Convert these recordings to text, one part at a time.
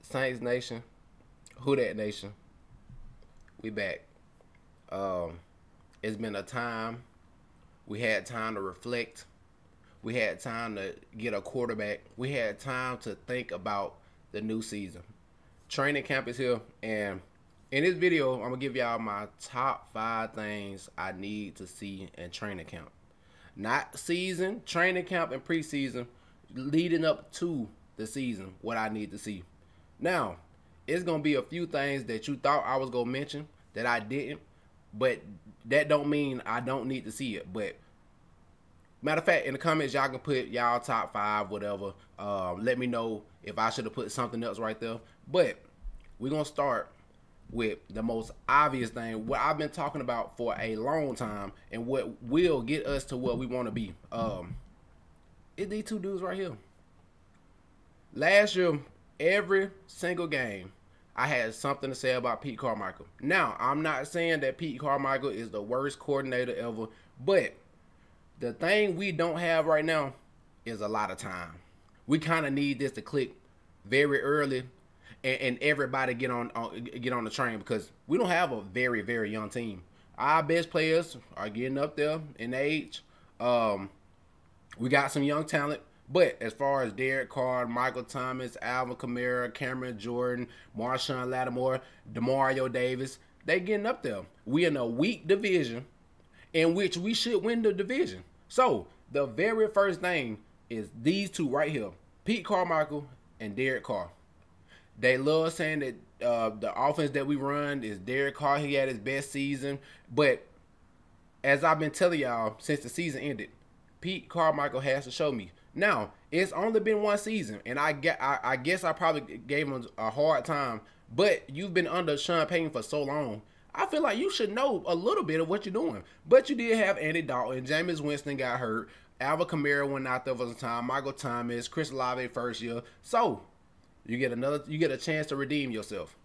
Saints Nation, Who Dat Nation, we back. Um, it's been a time. We had time to reflect. We had time to get a quarterback. We had time to think about the new season. Training camp is here, and in this video, I'm gonna give y'all my top 5 things I need to see in training camp. Not season, training camp, and preseason, leading up to the season, what I need to see. Now, it's gonna be a few things that you thought I was gonna mention that I didn't, but that don't mean I don't need to see it. But matter of fact, in the comments, y'all can put y'all top 5, whatever. Let me know if I should have put something else right there. But we're gonna start with the most obvious thing, what I've been talking about for a long time, and what will get us to where we want to be. It's these two dudes right here. Last year, every single game, I had something to say about Pete Carmichael. Now, I'm not saying that Pete Carmichael is the worst coordinator ever, but the thing we don't have right now is a lot of time. We kind of need this to click very early, and everybody get on the train, because we don't have a very, very young team. Our best players are getting up there in age. We got some young talent, but as far as Derek Carr, Michael Thomas, Alvin Kamara, Cameron Jordan, Marshawn Lattimore, Demario Davis, they getting up there. We in a weak division in which we should win the division. So the very first thing is these two right here, Pete Carmichael and Derek Carr. They love saying that the offense that we run is Derek Carr. He had his best season. But as I've been telling y'all since the season ended, Pete Carmichael has to show me. Now, it's only been one season, and I guess I probably gave him a hard time. But you've been under Sean Payton for so long. I feel like you should know a little bit of what you're doing. But you did have Andy Dalton. Jameis Winston got hurt. Alvin Kamara went out there for some time. Michael Thomas, Chris Olave first year. So you get a chance to redeem yourself.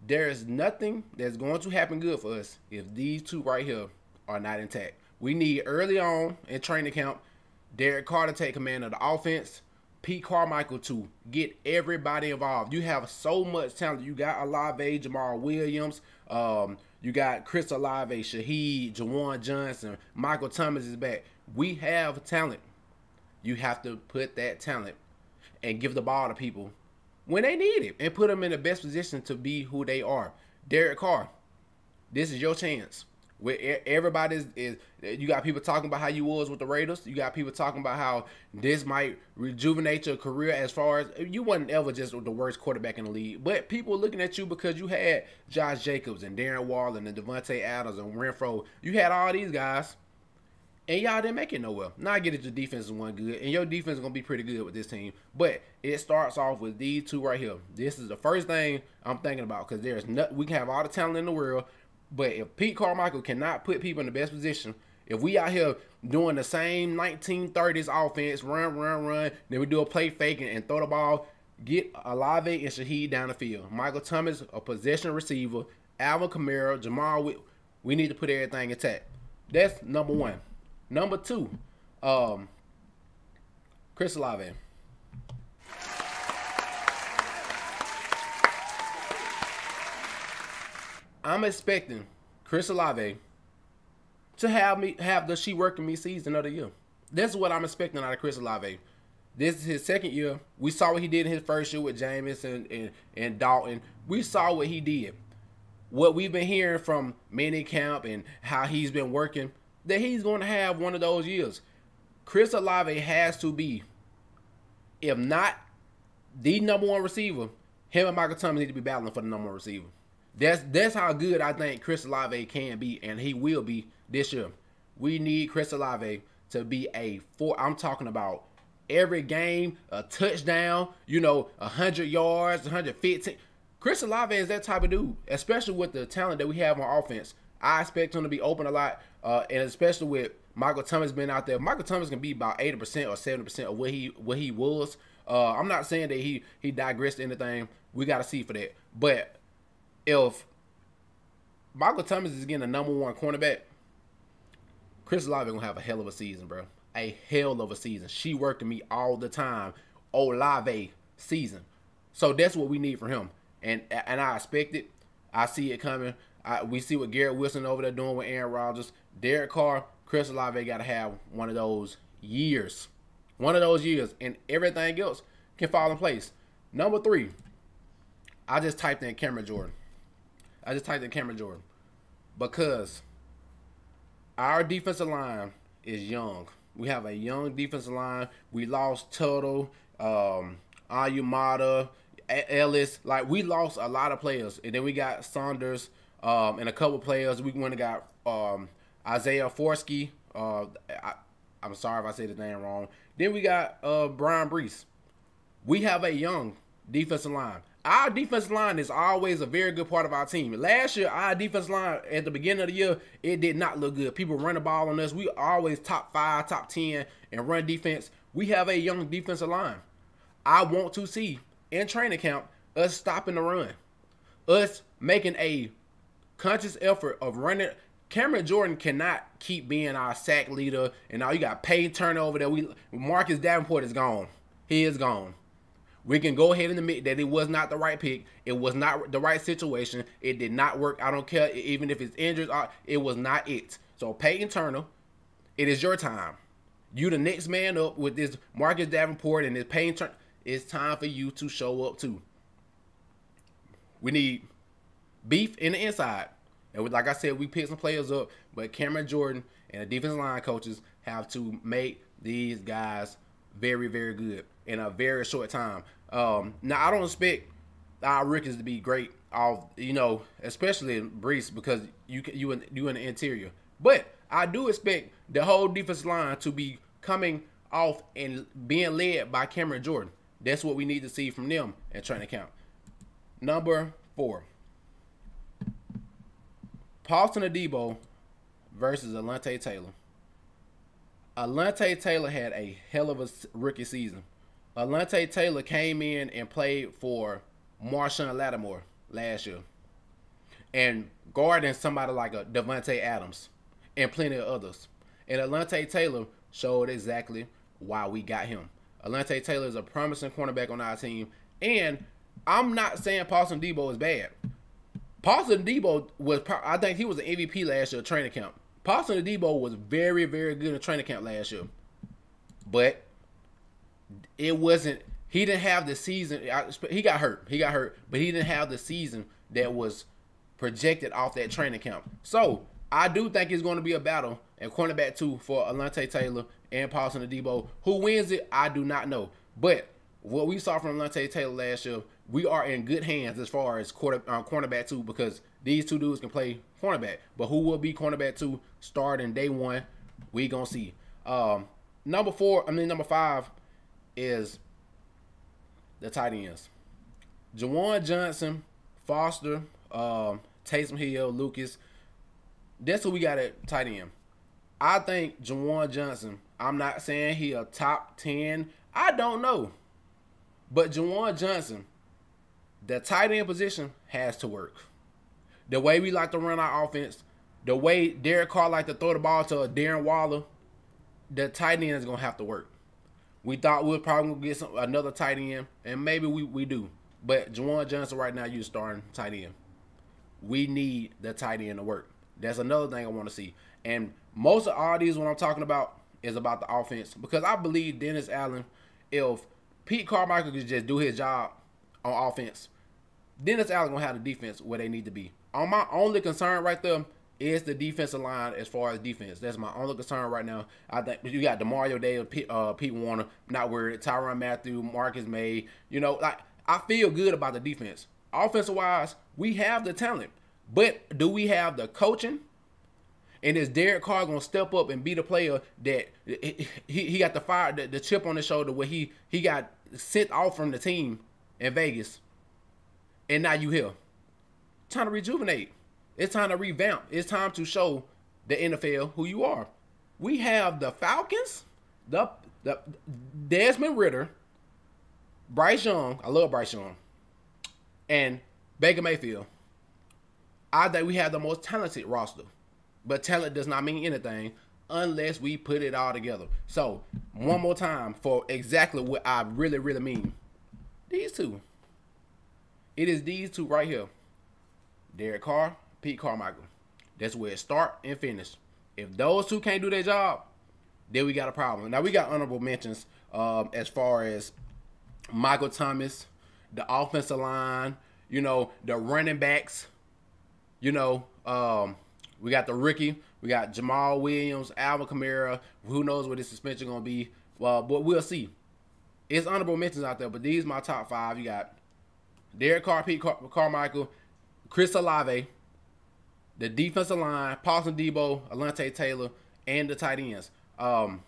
There is nothing that's going to happen good for us if these two right here are not intact. We need early on in training camp, Derek Carr to take command of the offense, Pete Carmichael to get everybody involved. You have so much talent. You got Olave, Jamal Williams, you got Chris Olave, Shaheed, Juwan Johnson, Michael Thomas is back. We have talent. You have to put that talent and give the ball to people when they need it, and put them in the best position to be who they are. Derek Carr, this is your chance. Where everybody is, you got people talking about how you was with the Raiders. You got people talking about how this might rejuvenate your career, as far as you wasn't ever just the worst quarterback in the league. But people looking at you because you had Josh Jacobs and Darren Waller and Devontae Adams and Renfro. You had all these guys, and y'all didn't make it nowhere. Now I get it, your defense is one good, and your defense is going to be pretty good with this team. But it starts off with these two right here. This is the first thing I'm thinking about, because we can have all the talent in the world, but if Pete Carmichael cannot put people in the best position, if we out here doing the same 1930s offense, run, then we do a play fake and throw the ball, get Olave and Shaheed down the field. Michael Thomas, a possession receiver, Alvin Kamara, Jamal, we need to put everything intact. That's number one. Number two, Chris Olave. I'm expecting Chris Olave to have the she working me season of the year. That's what I'm expecting out of Chris Olave. This is his second year. We saw what he did in his first year with Jameis and Dalton. We saw what he did. What we've been hearing from minicamp and how he's been working, that he's going to have one of those years. Chris Olave has to be, if not the number one receiver, him and Michael Thomas need to be battling for the number one receiver. That's how good I think Chris Olave can be, and he will be this year. We need Chris Olave to be I'm talking about every game, a touchdown, 100 yards, 115. Chris Olave is that type of dude, especially with the talent that we have on offense. I expect him to be open a lot, and especially with Michael Thomas being out there. Michael Thomas can be about 80% or 70% of what he was. I'm not saying that he digressed anything. We got to see for that. But if Michael Thomas is getting a number one cornerback, Chris Olave gonna have a hell of a season, bro. A hell of a season. She working me all the time. Olave season. So that's what we need from him. And I expect it. I see it coming. We see what Garrett Wilson over there doing with Aaron Rodgers. Derek Carr, Chris Olave got to have one of those years. One of those years. And everything else can fall in place. Number 3, I just typed in Cameron Jordan. Because our defensive line is young. We have a young defensive line. We lost Tuttle, Ayumata, Ellis. Like, we lost a lot of players. And then we got Saunders and a couple players. We went and got Isaiah Forsky. I'm sorry if I said his name wrong. Then we got Brian Brees. We have a young defensive line. Our defensive line is always a very good part of our team. Last year, our defensive line at the beginning of the year, it did not look good. People run the ball on us. We always top 5, top 10 and run defense. We have a young defensive line. I want to see in training camp us stopping the run, us making a conscious effort of running. Cameron Jordan cannot keep being our sack leader, and now you got Peyton Turner over there. Marcus Davenport is gone. He is gone. We can go ahead and admit that it was not the right pick. It was not the right situation. It did not work. I don't care even if it's injured. It was not it. So Peyton Turner, it is your time. You the next man up with this Marcus Davenport and this Peyton Turner. It's time for you to show up too. We need beef in the inside. And like I said, we picked some players up, but Cameron Jordan and the defensive line coaches have to make these guys very, very good in a very short time. Now, I don't expect our rookies to be great, especially Brees, because you in the interior. But I do expect the whole defensive line to be coming off and being led by Cameron Jordan. That's what we need to see from them in training camp. Number 4. Paulson Deebo versus Allante Taylor. Allante Taylor had a hell of a rookie season. Allante Taylor came in and played for Marshawn Lattimore last year and guarding somebody like a Devontae Adams and plenty of others. And Allante Taylor showed exactly why we got him. Allante Taylor is a promising cornerback on our team, and I'm not saying Paulson Deebo is bad. Paulson Deebo I think he was an MVP last year at training camp. Paulson Deebo was very, very good in training camp last year. But it wasn't, he didn't have the season. He got hurt, but he didn't have the season that was projected off that training camp. So I do think it's going to be a battle at cornerback 2 for Allante Taylor and Paulson Deebo. Who wins it, I do not know. But what we saw from Allante Taylor last year, we are in good hands as far as cornerback 2, because these two dudes can play cornerback. But who will be cornerback 2 starting day 1, we going to see. Number 5 is the tight ends. Juwan Johnson, Foster, Taysom Hill, Lucas. That's who we got at tight end. I think Juwan Johnson, I'm not saying he a top 10. I don't know. But Juwan Johnson, the tight end position has to work. The way we like to run our offense, the way Derek Carr like to throw the ball to Darren Waller, the tight end is going to have to work. We thought we were probably going to get another tight end, and maybe we do. But Juwan Johnson right now, you're starting tight end. We need the tight end to work. That's another thing I want to see. And most of all these, what I'm talking about, is about the offense. Because I believe Dennis Allen, if Pete Carmichael could just do his job on offense, Dennis Allen going to have the defense where they need to be. On my only concern right there is the defensive line as far as defense. That's my only concern right now. I think you got DeMario Day, Pete Warner, not worried. Tyrann Mathieu, Marcus May. I feel good about the defense. Offensive-wise, we have the talent. But do we have the coaching? And is Derek Carr going to step up and be the player that he got the chip on his shoulder where he got sent off from the team in Vegas, and now you here? Time to rejuvenate. It's time to revamp. It's time to show the NFL who you are. We have the Falcons, the Desmond Ridder, Bryce Young. I love Bryce Young, and Baker Mayfield. I think we have the most talented roster. But talent does not mean anything unless we put it all together. So, one more time for exactly what I really, really mean. These two. It is these two right here. Derek Carr, Pete Carmichael. That's where it start and finish. If those two can't do their job, then we got a problem. Now, we got honorable mentions as far as Michael Thomas, the offensive line, the running backs, we got the rookie. We got Jamal Williams, Alvin Kamara. Who knows what this suspension going to be. Well, but we'll see. It's honorable mentions out there, but these are my top 5. You got Derek Carr, Pete Carmichael, Chris Olave, the defensive line, Paulson Deebo, Allante Taylor, and the tight ends. Y'all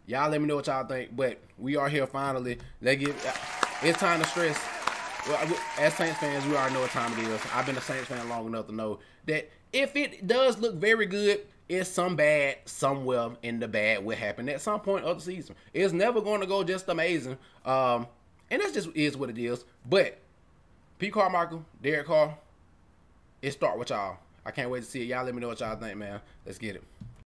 let me know what y'all think, but we are here finally. It's time to stress. Well, as Saints fans, we already know what time it is. I've been a Saints fan long enough to know that if it does look very good, it's some bad somewhere in the bad will happen at some point of the season. It's never going to go just amazing. And that just is what it is. But Pete Carmichael, Derek Carr, it start with y'all. I can't wait to see it. Y'all let me know what y'all think, man. Let's get it.